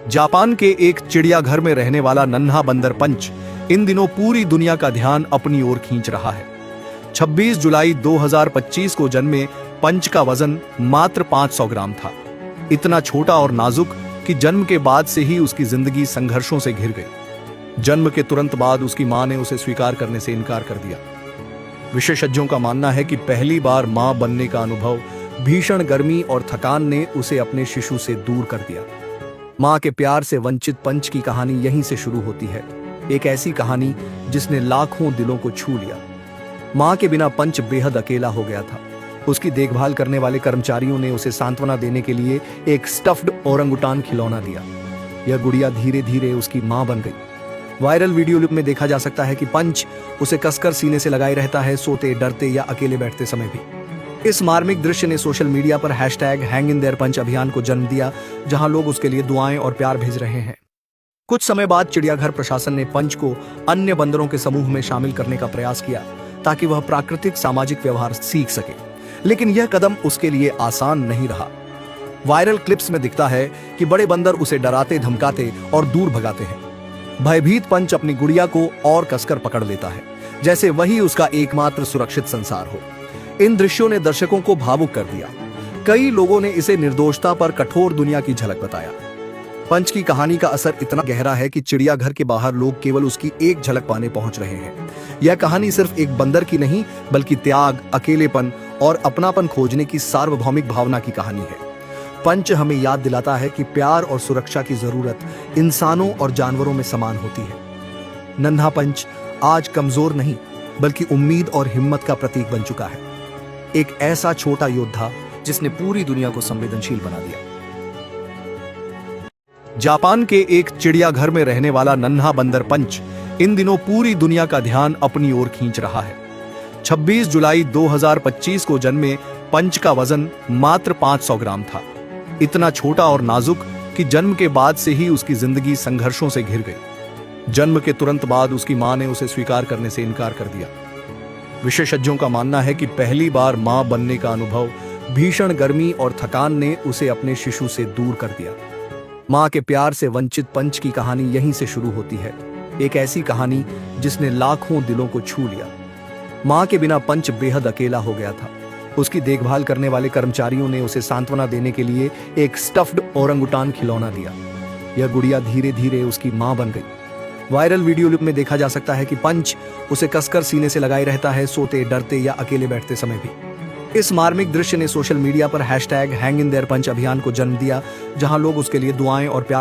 Japan के एक चिड़ियाघर में रहने वाला नन्हा बंदर पंच इन दिनों पूरी दुनिया का ध्यान अपनी ओर खींच रहा है। 26 जुलाई 2025 को जन्मे पंच का वजन मात्र 500 ग्राम था। इतना छोटा और नाजुक कि जन्म के बाद से ही उसकी जिंदगी संघर्षों से घिर गई। जन्म के तुरंत बाद उसकी मां ने उसे स्वीकार करने से इनकार कर दिया। विशेषज्ञों का मानना है कि पहली बार मां बनने का अनुभव, भीषण गर्मी और थकान ने उसे अपने शिशु से दूर कर दिया। मां के प्यार से वंचित पंच की कहानी यहीं से शुरू होती है। एक ऐसी कहानी जिसने लाखों दिलों को छू लिया। मां के बिना पंच बेहद अकेला हो गया था। उसकी देखभाल करने वाले कर्मचारियों ने उसे सांत्वना देने के लिए एक स्टफ्ड ओरंगुटान खिलौना दिया। यह गुड़िया धीरे धीरे उसकी मां बन गई। वायरल वीडियो में देखा जा सकता है कि पंच उसे कसकर सीने से लगाए रहता है, सोते, डरते या अकेले बैठते समय भी। इस मार्मिक दृश्य ने सोशल मीडिया पर #HangInTherePunch अभियान को जन्म दिया, जहां लोग उसके लिए दुआएं और प्यार भेज रहे हैं। कुछ समय बाद चिड़ियाघर प्रशासन ने पंच को अन्य बंदरों के समूह में शामिल करने का प्रयास किया ताकि वह प्राकृतिक सामाजिक व्यवहार सीख सके, लेकिन यह कदम उसके लिए आसान नहीं रहा। वायरल क्लिप्स में दिखता है कि बड़े बंदर उसे डराते, धमकाते और दूर भगाते हैं। भयभीत पंच अपनी गुड़िया को और कसकर पकड़ लेता है, जैसे वही उसका एकमात्र सुरक्षित संसार हो। इन दृश्यों ने दर्शकों को भावुक कर दिया। कई लोगों ने इसे निर्दोषता पर कठोर दुनिया की झलक बताया। पंच की कहानी का असर इतना गहरा है कि चिड़ियाघर के बाहर लोग केवल उसकी एक झलक पाने पहुंच रहे हैं। यह कहानी सिर्फ एक बंदर की नहीं, बल्कि त्याग, अकेलेपन और अपनापन खोजने की सार्वभौमिक भावना की कहानी है। पंच हमें याद दिलाता है कि प्यार और सुरक्षा की जरूरत इंसानों और जानवरों में समान होती है। नन्हा पंच आज कमजोर नहीं, बल्कि उम्मीद और हिम्मत का प्रतीक बन चुका है। एक ऐसा छोटा योद्धा जिसने पूरी दुनिया को संवेदनशील बना दिया। जापान के एक चिड़ियाघर में रहने वाला नन्हा बंदर पंच इन दिनों पूरी दुनिया का ध्यान अपनी ओर खींच रहा है। 26 जुलाई 2025 को जन्मे पंच का वजन मात्र 500 ग्राम था। इतना छोटा और नाजुक कि जन्म के बाद से ही उसकी जिंदगी संघर्षों से घिर गई। जन्म के तुरंत बाद उसकी मां ने उसे स्वीकार करने से इनकार कर दिया। विशेषज्ञों का मानना है कि पहली बार मां बनने का अनुभव, भीषण गर्मी और थकान ने उसे अपने शिशु से दूर कर दिया। मां के प्यार से वंचित पंच की कहानी यहीं से शुरू होती है। एक ऐसी कहानी जिसने लाखों दिलों को छू लिया। मां के बिना पंच बेहद अकेला हो गया था। उसकी देखभाल करने वाले कर्मचारियों ने उसे सांत्वना देने के लिए एक स्टफ्ड ओरंगुटान खिलौना दिया। यह गुड़िया धीरे धीरे उसकी मां बन गई। वायरल वीडियो में देखा जा सकता है कि पंच उसे कसकर सीने से लगाए रहता है, सोते, डरते या अकेले बैठते समय भी। इस मार्मिक दृश्य ने सोशल मीडिया पर #HangInTherePunch अभियान को जन्म दिया, जहां लोग उसके लिए दुआएं और प्यार